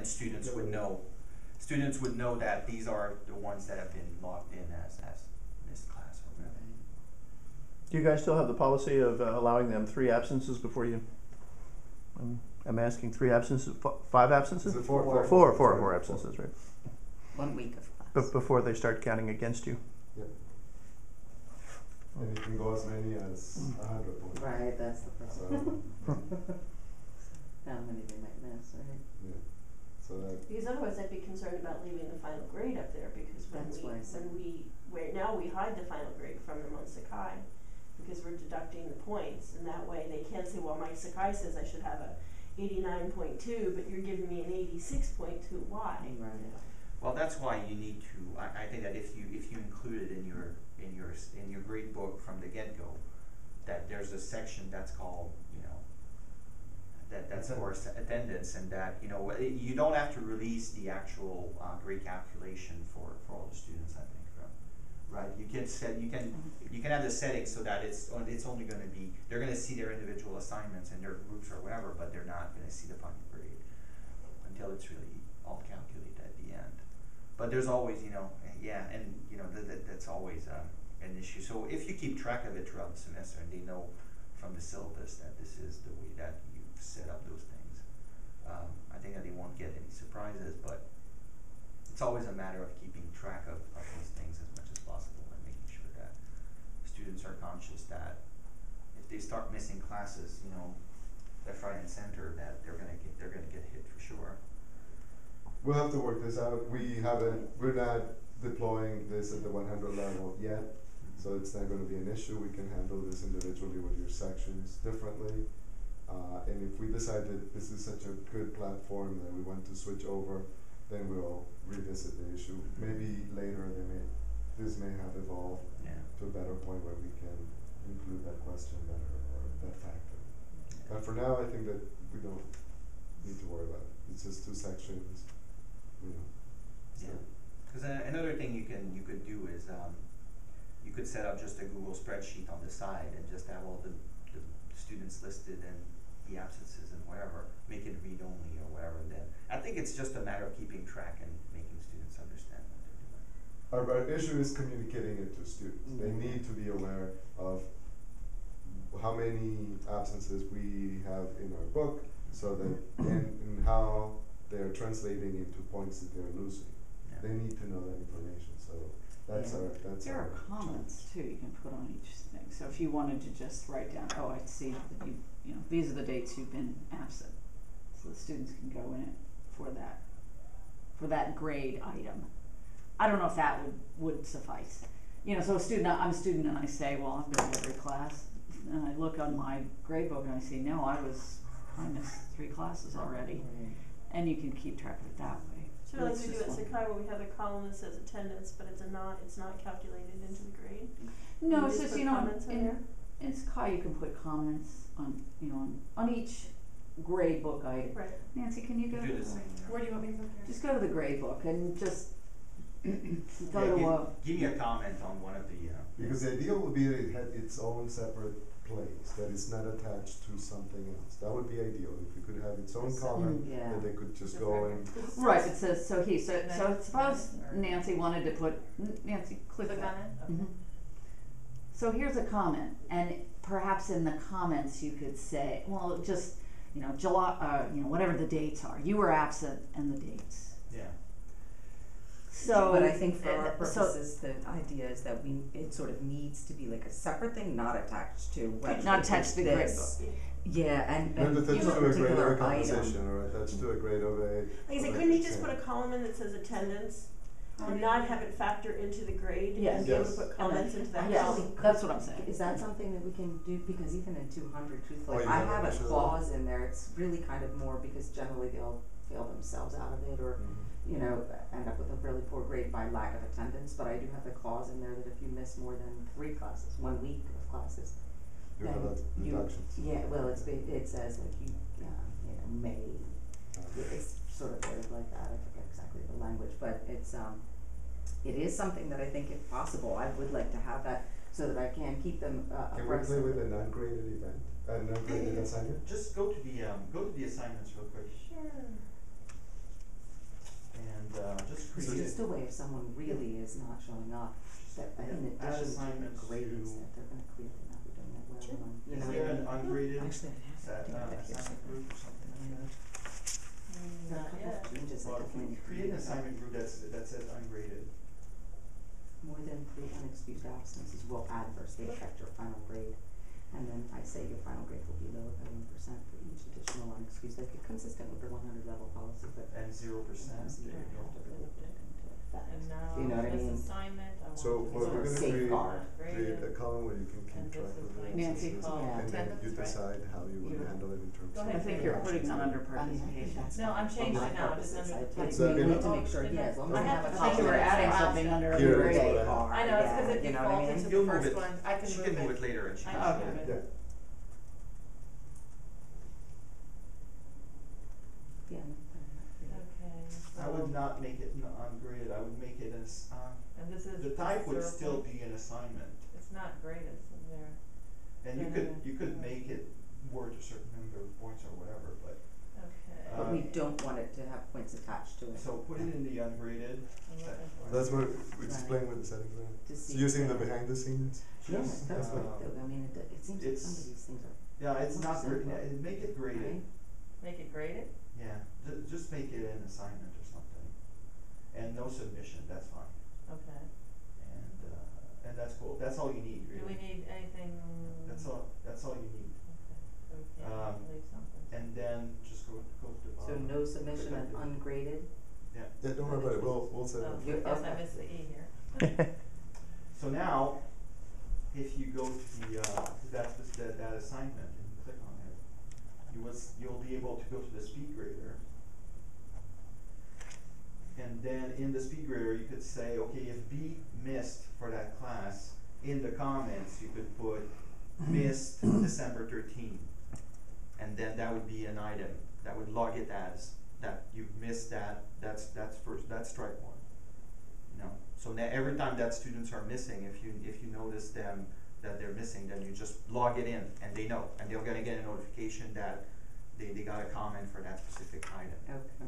students would know. Students would know that these are the ones that have been logged in as missed class or whatever. Do you guys still have the policy of allowing them 3 absences before you? I'm asking 3 absences, 5 absences? Is it 4? 4 absences, right? 1 week of class. Before they start counting against you. Yeah. And it can go as many as 100 points. Right, that's the problem. So, How many they might miss, right? yeah. So that. Because otherwise I'd be concerned about leaving the final grade up there, because right now we hide the final grade from them on Sakai, because we're deducting the points, and that way they can't say, well, my Sakai says I should have a 89.2, but you're giving me an 86.2. Why? Right. Well, that's why you need to. I think that if you include it in your grade book from the get-go, that there's a section that's called, that's for attendance, and that you don't have to release the actual grade calculation for all the students. I think, right? You can have the settings so that it's only going to be, they're going to see their individual assignments and their groups or whatever, but they're not going to see the final grade until it's really all calculated at the end. But there's always, that's always an issue. So if you keep track of it throughout the semester, and they know from the syllabus that this is the way that you set up those things, I think that they won't get any surprises. But it's always a matter of keeping track of these things as much as possible, and making sure that students are conscious that if they start missing classes, left, right, and center, that they're gonna get hit for sure. We'll have to work this out. We're not deploying this at the 100 level yet, so it's not going to be an issue. We can handle this individually with your sections differently. And if we decide that this is such a good platform that we want to switch over, then we'll revisit the issue. Maybe later this may have evolved to a better point where we can include that question better, or that factor. But for now, I think that we don't need to worry about it. It's just 2 sections. Yeah. Because another thing you could do is you could set up just a Google spreadsheet on the side and just have all the students listed and the absences and whatever. Make it read only or whatever. And then I think it's just a matter of keeping track and making students understand what they're doing. Our issue is communicating it to students. Mm-hmm. They need to be aware of how many absences we have in our book, so that and how they're translating into points that they're losing. Yeah. They need to know that information. So that's there are comments too you can put on each thing. So if you wanted to just write down, oh, I see that these are the dates you've been absent, so the students can go in it for that grade item. I don't know if that would suffice. So I'm a student and I say, well, I've been in every class, and I look on my grade book and I say, no, I missed 3 classes already. And you can keep track of it that way. So like we do at Sakai, where we have a column that says attendance, but it's not calculated into the grade. No, it's just in Sakai you can put comments on on each grade book item. Right. Nancy, can you go? Do the same. Where do you want me to look? Just go to the grade book and just give me a comment on one of the. Because the idea would be that it had its own separate place, that it's not attached to something else. That would be ideal if we could have its own column that they could just go and. Right. It says so. Suppose Nancy wanted to put click that. Okay. Mm-hmm. So here's a comment, and perhaps in the comments you could say, well, just July, whatever the dates are. You were absent, and the dates. Yeah. So, but I think for our purposes, the idea is that it sort of needs to be like a separate thing, not attached to. Not attached to the grade book. Yeah, and attached to a grade of a composition, or attached to a grade of a. Like I said, couldn't you just put a column in that says attendance? And not have it factor into the grade, and be able to put comments into that column. That's what I'm saying. Is that something that we can do? Because even in 200, truthfully, I have a clause in there. It's really kind of more because generally they'll fail themselves out of it, or end up with a really poor grade by lack of attendance. But I do have the clause in there that if you miss more than 3 classes, 1 week of classes, then deductions. Yeah, well, it says like you may. It's sort of worded like that. I forget exactly the language, but it is something that I think, if possible, I would like to have that so that I can keep them Can we play with a non-graded event? Non-graded assignment? Just go to the assignments real quick. Sure. just a way if someone really is not showing up, that in addition to the assignments grades, to- that they're gonna clearly not be doing that well, Sure. and, you Is know. there an ungraded Actually, I have to do that here assignment group or something like that? There are a couple Yeah. of changes I Well, if definitely we need to create an make. assignment group that says ungraded, More than 3 unexcused absences will adversely affect your final grade. And then I say your final grade will be lower by 1% for each additional unexcused, like consistent with the 100 level policy, but and 0%, sometimes you there you don't go. have to really put it into effect. And now You know what I this mean? assignment, I want So to what we're Or gonna safeguard. create a column where you can keep And track this of is the like Nancy absences, called Yeah. and then you attendance, right? decide how you would Yeah. handle it in terms Go of. ahead. I think you're putting that under I mean, I think participation. that's No, fine. I'm For changing my it now, just purposes, under I the think So, we you need know- to make sure, Oh, yeah, as long as I we have have a to I thought you were change it. adding So something under Here other is they what I have. are, I know, it's cause yeah, it you know what I defaults mean? into You'll the move first it. one, I can She move can it. move it later and she I can can see move it. it. Yeah, Yeah, no, Okay, so. I would not make it ungraded, I would make it as, And this is. the type would zero still point- be an assignment. It's not graded, so there, And you could make it worth a certain number of points or whatever, but, okay. but we don't want it to have points attached to it. so put it in the ungraded. I'm looking for it. that's what we explain with the settings, To right? So see using the if- behind the scenes. Yeah, Just, that's great uh, though, I mean, it seems like some of it's- these things are, Yeah, it's not, Simple. make it graded, right? Make it graded? yeah, just make it an assignment or something. And no submission, that's fine, Okay. and that's cool, that's all you need, really. Do we need anything? That's all you need. Okay, so we can't leave something. And then just go to the So bottom. no submission and Click ungraded, Yeah. Yeah, don't worry about it, we'll set it Oh, up. You're- yes, I okay. missed the E here. So now, if you go to the, that assignment and you click on it, you'll be able to go to the speed grader. And then in the speed grader, you could say, okay, if B missed for that class, in the comments, you could put missed December 13th. And then that would be an item, that would log it as, that you've missed that, that's strike one. You know, so now every time that students are missing, if you notice them that they're missing, then you just log it in and they know, and they're gonna get a notification that they got a comment for that specific item. okay,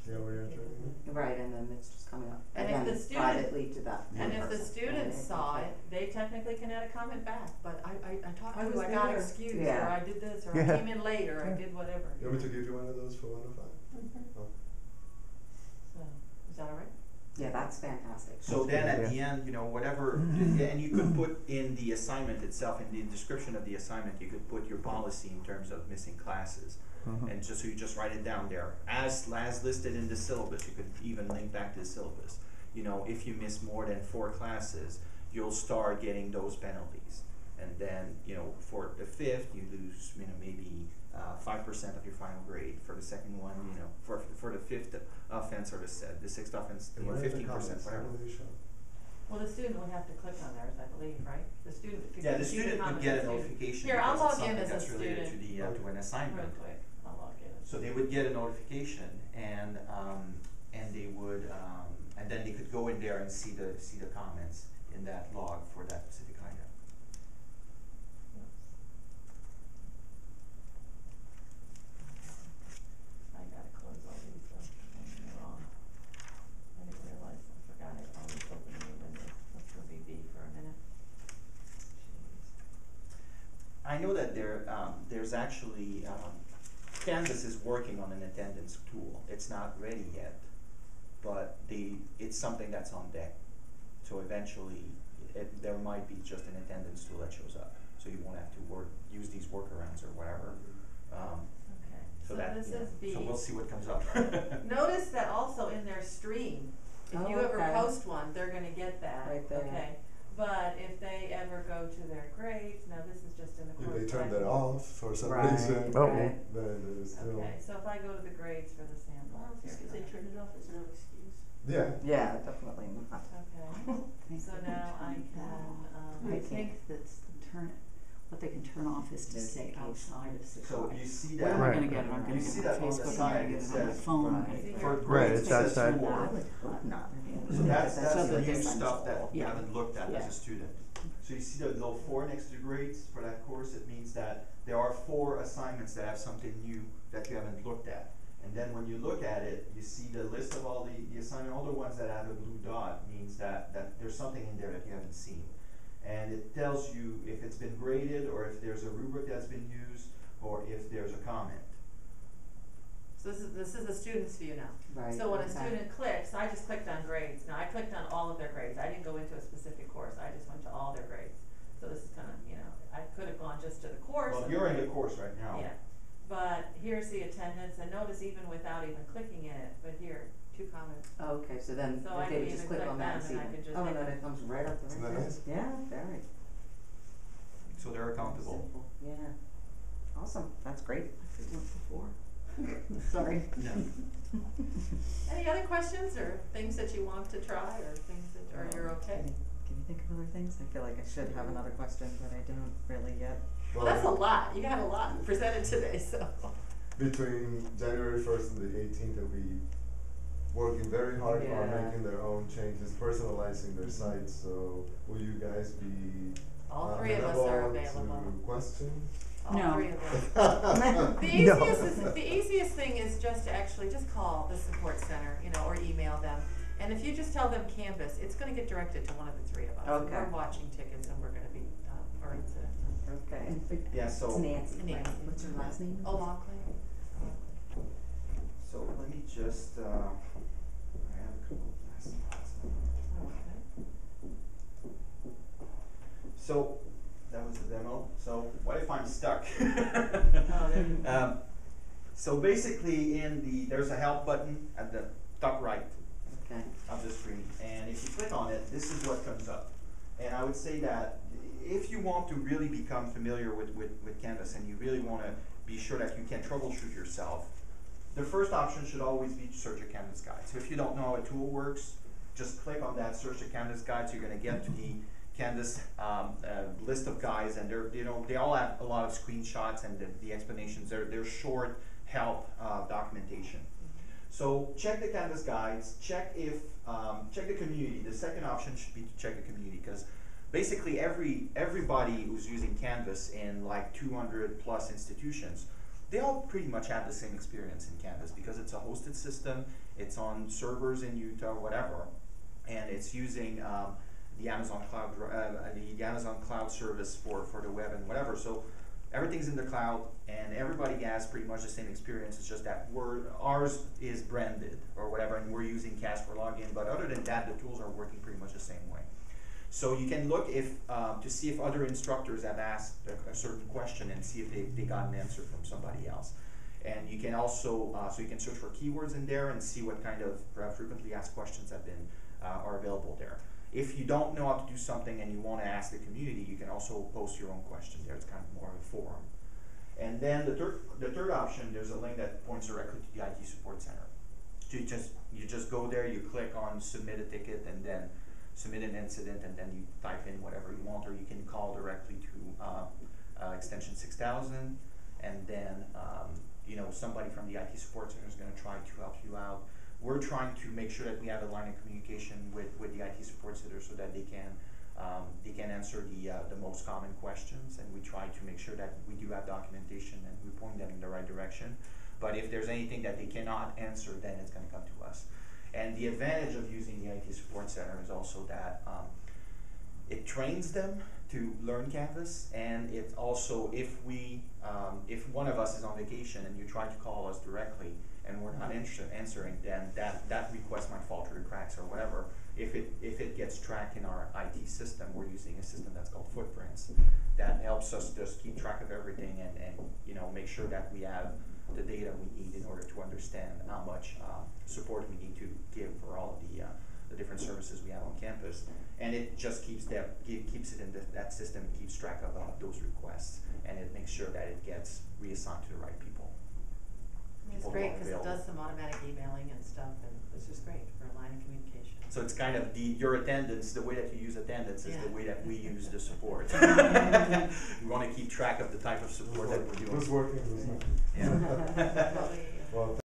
Yeah, we're entering. right, and then it's just coming up And if again the student- privately to that one And if the person, students right? saw Okay. it, they technically can add a comment back, but I talked I to you, was I got there. excused, or Yeah. I did this, or Yeah. I came in late, or I Yeah. did whatever. You want me to give you one of those for 105? Oh. So, is that all right? Yeah, that's fantastic. So then at Yeah. the end, you know, whatever, and you could put in the assignment itself, in the description of the assignment, you could put your policy in terms of missing classes. And so you just write it down there. As listed in the syllabus, you could even link back to the syllabus. You know, if you miss more than 4 classes, you'll start getting those penalties. And then, you know, for the 5th, you lose, you know, maybe 5% of your final grade. For the second one, you know, for the 5th offense or the 6th offense, you And know, what are the 15%, comments? How whatever. do they show? Well, the student would have to click on theirs, I believe, right? The student, if you Yeah, the see student would comment, get the a student- notification Here, I'll because it's log in something as a that's related to student. to an assignment. Real quick, I'll log in. So they would get a notification and they would, and then they could go in there and see the comments in that log for that specific item. I gotta close all these, I'm wrong. I didn't realize, I forgot I always open new windows, let's go be B for a minute. Jeez. I know that there's actually, Canvas is working on an attendance tool. It's not ready yet, but it's something that's on deck. So eventually, there might be just an attendance tool that shows up, so you won't have to use these workarounds or whatever. Okay, so that, this you know, is B. So we'll see what comes up. Notice that also in their stream, if Oh, you ever okay. post one, they're gonna get that, Right there. okay? But if they ever go to their grades, now this is just in the If course. they turn but I that can- off for some Right, reason, Oh. right. then there's still. Okay, so if I go to the grades for the sandbox Just because they here. turned it off is no excuse. Yeah. Yeah, definitely not. Okay, so now I can, I think that's what they can turn off is to stay outside of Sakai. So you see Where that. am I Right. gonna get it? I'm gonna You get see it on that on the Facebook, I'm side, gonna get it it on my says phone, I'm Right. gonna get it. For Right, grades, it's it says outside. four. I would hope not. So that's So the that new it's stuff that you yeah. haven't looked at as Yeah. a student. So you see the little 4 next to grades for that course, it means that there are 4 assignments that have something new that you haven't looked at. And then when you look at it, you see the list of all the assignment, all the ones that have a blue dot means that there's something in there that you haven't seen. And it tells you if it's been graded, or if there's a rubric that's been used, or if there's a comment. So this is the student's view now. Right. So when a okay. student clicks, I just clicked on grades. Now I clicked on all of their grades. I didn't go into a specific course. I just went to all their grades. So this is kind of, you know, I could have gone just to the course. Well, and you're in the grade. course right now. Yeah. But here's the attendance, and notice even without even clicking in it, but here, 2 comments. Okay, so then So if I they can would just even click click on that and them, see and I them. could just Oh, hit and then it. it comes right up Isn't there. that nice? Yeah, very. So they're accountable. Simple. Yeah. Awesome. That's great. I did once before. Sorry. No. Any other questions or things that you want to try or things that, or you're okay? Can you think of other things? I feel like I should have another question, but I don't really yet. Well, that's a lot. You got a lot presented today, so. Between January 1st and the 18th, they'll be working very hard on Yeah. making their own changes, personalizing their sites. So will you guys be All 3 of us are amenable available. to questions? All No. 3 of us. The No. easiest thing is just to actually just call the support center, you know, or email them. And if you just tell them Canvas, it's gonna get directed to one of the 3 of us. Okay. We're watching tickets and we're gonna be, or it's Okay. Yeah, It's so, Nancy. Nancy. right? What's her last name? O'Loughlin. so let me just, I have a couple of last thoughts. Okay. So, that was the demo. So, what if I'm stuck? Oh, there. So basically there's a help button at the top right Okay. of the screen, and if you click on it, this is what comes up. And I would say that if you want to really become familiar with Canvas, and you really want to be sure that you can troubleshoot yourself, the first option should always be to search a Canvas guide. So if you don't know how a tool works, just click on that search a Canvas guide. So you're going to get to the Canvas list of guides, and they all have a lot of screenshots and the explanations. They're short help documentation. So check the Canvas guides. Check the community. The second option should be to check the community, because basically everybody who's using Canvas in like 200 plus institutions, they all pretty much have the same experience in Canvas, because it's a hosted system. It's on servers in Utah, whatever, and it's using the Amazon Cloud service for the web and whatever. So everything's in the cloud, and everybody has pretty much the same experience. It's just that ours is branded or whatever, and we're using CAS for login. But other than that, the tools are working pretty much the same way. So you can look to see if other instructors have asked a certain question and see if they got an answer from somebody else. And you can also so you can search for keywords in there and see what kind of frequently asked questions have been are available there. If you don't know how to do something and you want to ask the community, you can also post your own question there. It's kind of more of a forum. And then the third option, there's a link that points directly to the IT support center. So you just go there, you click on submit a ticket, and then submit an incident, and then you type in whatever you want, or you can call directly to extension 6000, and then somebody from the IT support center is going to try to help you out. We're trying to make sure that we have a line of communication with the IT support center so that they can answer the most common questions, and we try to make sure that we do have documentation and we point them in the right direction. But if there's anything that they cannot answer, then it's going to come to us. And the advantage of using the IT support center is also that it trains them to learn Canvas, and it also, if one of us is on vacation and you try to call us directly and we're not answering, then that request might fall through the cracks or whatever. If it gets tracked in our IT system, we're using a system that's called Footprints that helps us just keep track of everything and make sure that we have the data we need in order to understand how much support we need to give for all of the different services we have on campus. And it just keeps it in that system, keeps track of those requests, and it makes sure that it gets reassigned to the right people. It's great because it does some automatic emailing and stuff, and it's just great for a line of communication. So it's kind of your attendance, the way that you use attendance is the way that we use the support. We want to keep track of the type of support that we're doing. Who's working, who's not. Yeah. Well,